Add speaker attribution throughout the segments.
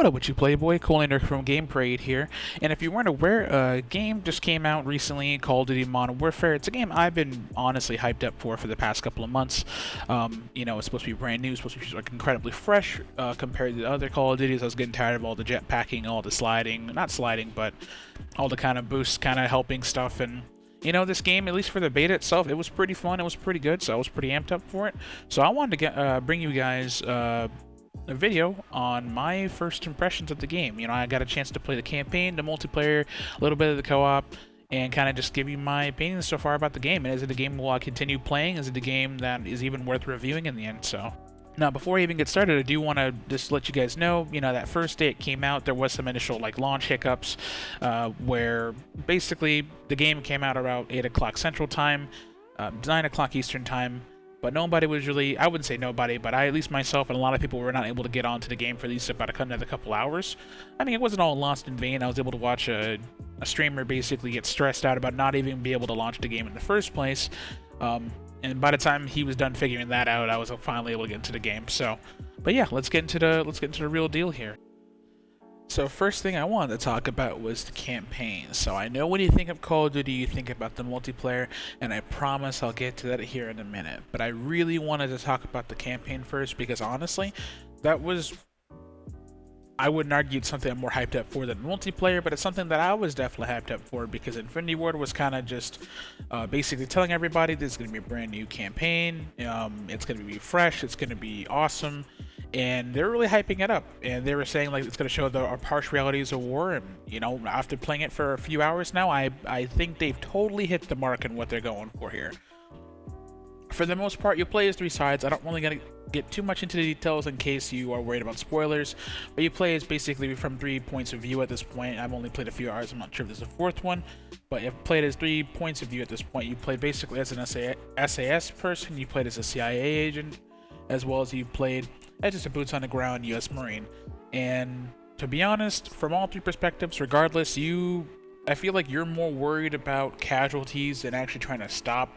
Speaker 1: What up with you, Playboy? Colander from Game Parade here. And if you weren't aware, a game just came out recently, Call of Duty Modern Warfare. It's a game I've been honestly hyped up for the past couple of months. It's supposed to be brand new, it's supposed to be like incredibly fresh compared to the other Call of Duties. I was getting tired of all the jetpacking, all the sliding, not sliding, but all the kind of boost, kind of helping stuff. And this game, at least for the beta itself, it was pretty fun. It was pretty good, so I was pretty amped up for it. So I wanted to bring you guys a video on my first impressions of the game. I got a chance to play the campaign, the multiplayer, a little bit of the co-op, and kind of just give you my opinions so far about the game. And is it a game will I continue playing? Is it a game that is even worth reviewing in the end? So now, before I even get started, I do want to just let you guys know, that first day it came out, there was some initial launch hiccups, where basically the game came out around 8 o'clock Central Time, 9 o'clock Eastern Time. But nobody was really, I wouldn't say nobody, but at least myself and a lot of people were not able to get onto the game for at least about another couple hours. I mean, it wasn't all lost in vain. I was able to watch a streamer basically get stressed out about not even be able to launch the game in the first place. And by the time he was done figuring that out, I was finally able to get into the game. So, but yeah, let's get into the real deal here. So first thing I wanted to talk about was the campaign. So I know when you think of Call of Duty, you think about the multiplayer, and I promise I'll get to that here in a minute. But I really wanted to talk about the campaign first because honestly, that was, I wouldn't argue it's something I'm more hyped up for than multiplayer, but it's something that I was definitely hyped up for because Infinity Ward was kind of just basically telling everybody this is going to be a brand new campaign, it's going to be fresh, it's going to be awesome. And they're really hyping it up, and they were saying it's going to show our harsh realities of war. And after playing it for a few hours now, I think they've totally hit the mark in what they're going for here. For the most part, you play as 3 sides. I don't really gonna get too much into the details in case you are worried about spoilers, but you play as basically from 3 points of view at this point. I've only played a few hours. I'm not sure if there's a 4th one, but you've played as 3 points of view at this point. You played basically as an SAS person. You played as a CIA agent, as well as you played as just a boots on the ground U.S. Marine. And to be honest, from all 3 perspectives, regardless, I feel like you're more worried about casualties than actually trying to stop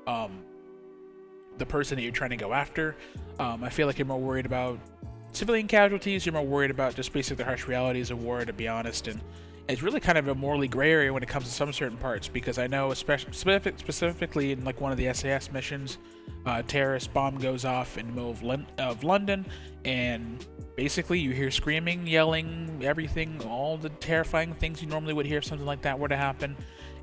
Speaker 1: the person that you're trying to go after. I feel like you're more worried about civilian casualties. You're more worried about just basically the harsh realities of war, to be honest. And it's really kind of a morally gray area when it comes to some certain parts, because I know specifically in one of the SAS missions, a terrorist bomb goes off in the middle of London, and basically you hear screaming, yelling, everything, all the terrifying things you normally would hear if something like that were to happen.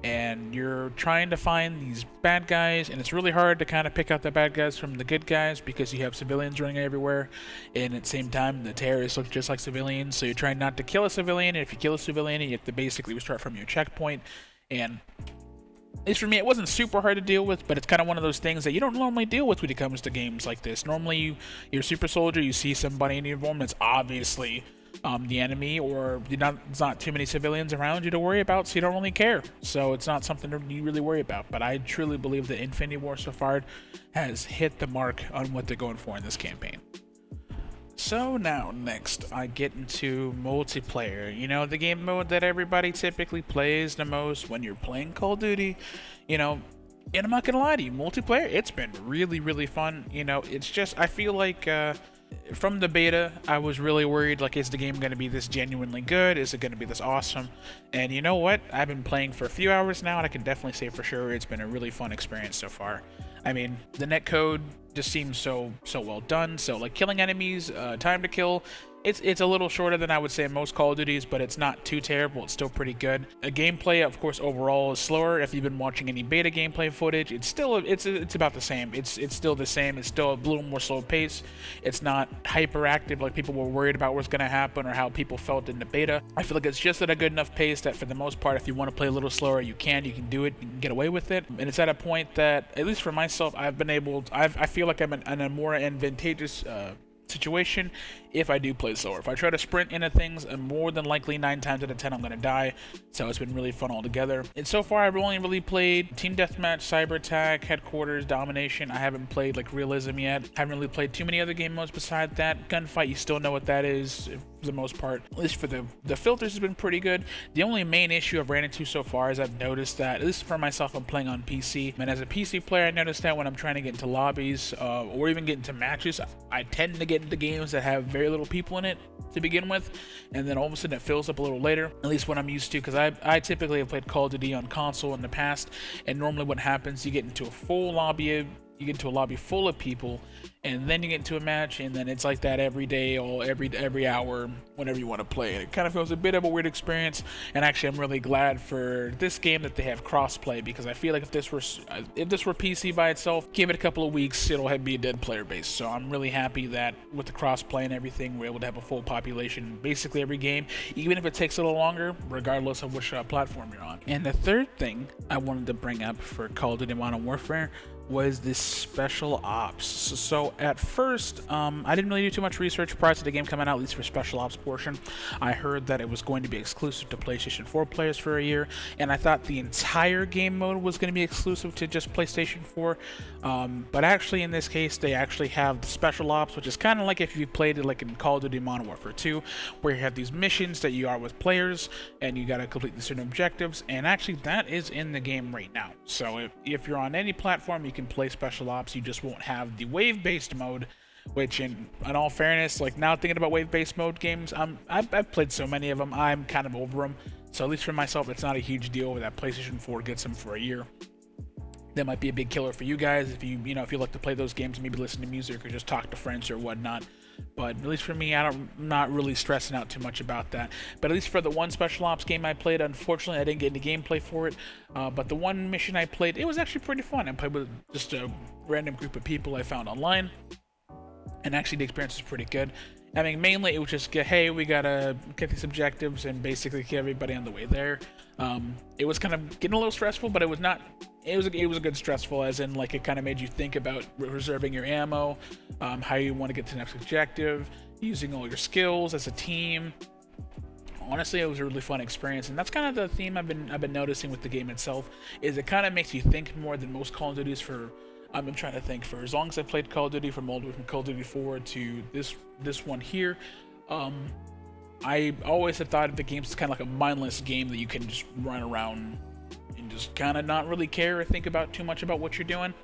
Speaker 1: And you're trying to find these bad guys, and it's really hard to kind of pick out the bad guys from the good guys because you have civilians running everywhere, and at the same time the terrorists look just like civilians, so you're trying not to kill a civilian, and if you kill a civilian you have to basically restart from your checkpoint. And at least for me, it wasn't super hard to deal with, but it's kind of one of those things that you don't normally deal with when it comes to games like this. Normally you're a super soldier, you see somebody in uniform that's obviously the enemy, or there's not too many civilians around you to worry about, so you don't really care. So it's not something you really worry about. But I truly believe that Infinity Ward so far has hit the mark on what they're going for in this campaign. So now, next, I get into multiplayer. The game mode that everybody typically plays the most when you're playing Call of Duty. And I'm not gonna lie to you, multiplayer, it's been really, really fun. It's just, I feel like from the beta, I was really worried, is the game going to be this genuinely good? Is it going to be this awesome? And you know what? I've been playing for a few hours now, and I can definitely say for sure it's been a really fun experience so far. I mean, the netcode just seems so well done. So, killing enemies, time to kill, it's a little shorter than I would say in most Call of Duties, but it's not too terrible. It's still pretty good. Gameplay, of course, overall is slower. If you've been watching any beta gameplay footage, it's about the same. It's still the same. It's still a little more slow pace. It's not hyperactive like people were worried about what's going to happen or how people felt in the beta. I feel like it's just at a good enough pace that for the most part, if you want to play a little slower, you can do it, you can get away with it. And it's at a point that, at least for myself, I feel like I'm in a more advantageous situation if I do play slower. If I try to sprint into things, and more than likely 9 times out of 10 I'm gonna die. So it's been really fun altogether. And so far I've only really played Team Deathmatch, Cyber Attack, Headquarters, Domination. I haven't played Realism yet. Haven't really played too many other game modes besides that. Gunfight, you still know what that is for the most part. At least for the filters has been pretty good. The only main issue I've ran into so far is I've noticed that, at least for myself, I'm playing on PC, and as a PC player I noticed that when I'm trying to get into lobbies or even get into matches, I tend to get into games that have very very little people in it to begin with, and then all of a sudden it fills up a little later, at least what I'm used to, because I typically have played Call of Duty on console in the past, and normally what happens, you get into a full lobby, you get into a lobby full of people, and then you get into a match, and then it's like that every day or every hour whenever you want to play. And it kind of feels a bit of a weird experience, and actually I'm really glad for this game that they have crossplay, because I feel like if this were PC by itself, give it a couple of weeks, it'll be a dead player base. So I'm really happy that with the crossplay and everything, we're able to have a full population basically every game, even if it takes a little longer, regardless of which platform you're on. And the third thing I wanted to bring up for Call of Duty Modern Warfare was this special ops. So at first, I didn't really do too much research prior to the game coming out, at least for special ops portion. I heard that it was going to be exclusive to PlayStation 4 players for a year, and I thought the entire game mode was going to be exclusive to just PlayStation 4. But actually, in this case, they actually have the special ops, which is kind of like if you played it like in Call of Duty Modern Warfare 2, where you have these missions that you are with players, and you got to complete certain objectives, and actually that is in the game right now. So if you're on any platform, you can play special ops. You just won't have the wave-based mode, which in all fairness, like now thinking about wave-based mode games, I've played so many of them, I'm kind of over them. So at least for myself, it's not a huge deal that PlayStation 4 gets them for a year. That might be a big killer for you guys if you like to play those games and maybe listen to music or just talk to friends or whatnot. But at least for me, I'm not really stressing out too much about that. But at least for the one special ops game I played, unfortunately I didn't get any gameplay for it. But the one mission I played, it was actually pretty fun. I played with just a random group of people I found online, and actually the experience was pretty good. I mean, mainly it was just, hey, we gotta get these objectives and basically get everybody on the way there. It was kind of getting a little stressful, but it was not. It was a good stressful, as in like it kind of made you think about reserving your ammo, how you want to get to the next objective, using all your skills as a team. Honestly, it was a really fun experience, and that's kind of the theme I've been noticing with the game itself. Is it kind of makes you think more than most Call of Duties for. I've been trying to think for as long as I've played Call of Duty, from Call of Duty 4 to this one here. I always have thought of the games as kind of like a mindless game that you can just run around and just kind of not really care or think about too much about what you're doing.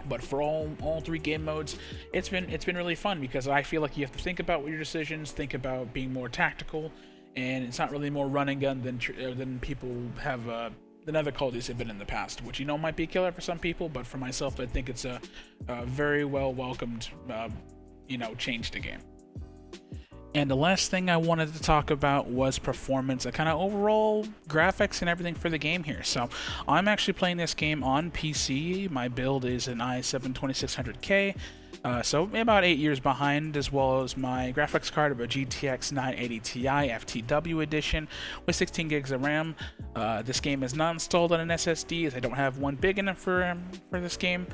Speaker 1: But for all three game modes, it's been really fun, because I feel like you have to think about your decisions, think about being more tactical, and it's not really more run and gun than people have than other Call of Duties have been in the past, which might be a killer for some people, but for myself, I think it's a very well welcomed change to game. And the last thing I wanted to talk about was performance, a kind of overall graphics and everything for the game here. So I'm actually playing this game on PC. My build is an i7-2600K, so about 8 years behind, as well as my graphics card of a GTX 980 Ti FTW edition with 16 gigs of RAM. This game is not installed on an SSD, as I don't have one big enough for this game.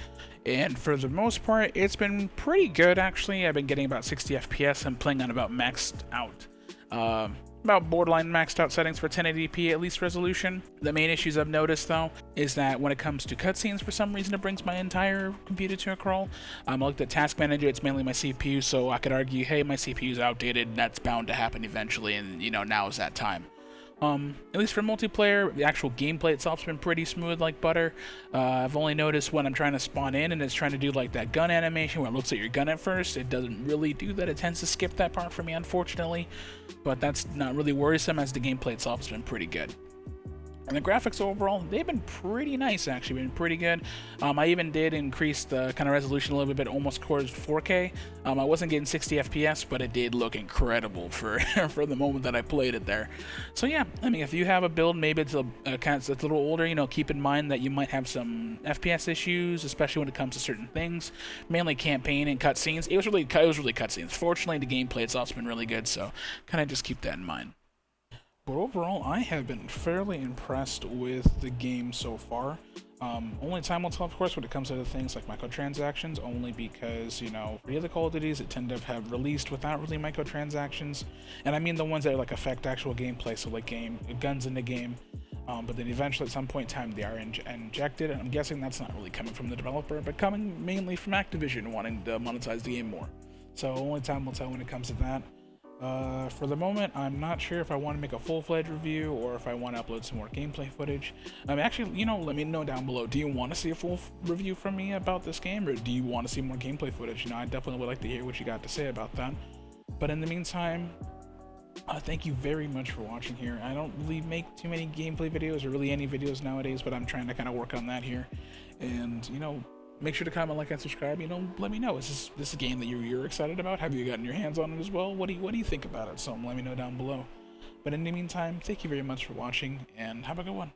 Speaker 1: And for the most part, it's been pretty good, actually. I've been getting about 60 FPS. I'm playing on about maxed out, about borderline maxed out settings for 1080p at least resolution. The main issues I've noticed, though, is that when it comes to cutscenes, for some reason it brings my entire computer to a crawl. I looked at Task Manager, it's mainly my CPU, so I could argue, hey, my CPU is outdated, and that's bound to happen eventually, and now is that time. At least for multiplayer, the actual gameplay itself's been pretty smooth like butter. I've only noticed when I'm trying to spawn in and it's trying to do like that gun animation where it looks at your gun at first, it doesn't really do that. It tends to skip that part for me, unfortunately, but that's not really worrisome, as the gameplay itself has been pretty good. And the graphics overall, they've been pretty nice, actually, been pretty good. I even did increase the kind of resolution a little bit, almost towards 4K. I wasn't getting 60 FPS, but it did look incredible for for the moment that I played it there. So yeah, I mean, if you have a build, maybe it's it's a little older, keep in mind that you might have some FPS issues, especially when it comes to certain things, mainly campaign and cutscenes. It was really cutscenes. Fortunately, the gameplay itself's been really good, so kind of just keep that in mind. But overall, I have been fairly impressed with the game so far. Only time will tell, of course, when it comes to things like microtransactions, only because, for the other Call of Duties, it tend to have released without really microtransactions. And I mean the ones that like affect actual gameplay, so like guns in the game. But then eventually at some point in time they are injected, and I'm guessing that's not really coming from the developer, but coming mainly from Activision wanting to monetize the game more. So only time will tell when it comes to that. For the moment, I'm not sure if I want to make a full-fledged review or if I want to upload some more gameplay footage. Actually, let me know down below. Do you want to see a full review from me about this game, or do you want to see more gameplay footage? I definitely would like to hear what you got to say about that. But in the meantime, thank you very much for watching here. I don't really make too many gameplay videos or really any videos nowadays, but I'm trying to kind of work on that here. And, you know, make sure to comment, like, and subscribe. You know, let me know. Is this a game that you're excited about? Have you gotten your hands on it as well? What do you think about it? So let me know down below. But in the meantime, thank you very much for watching, and have a good one.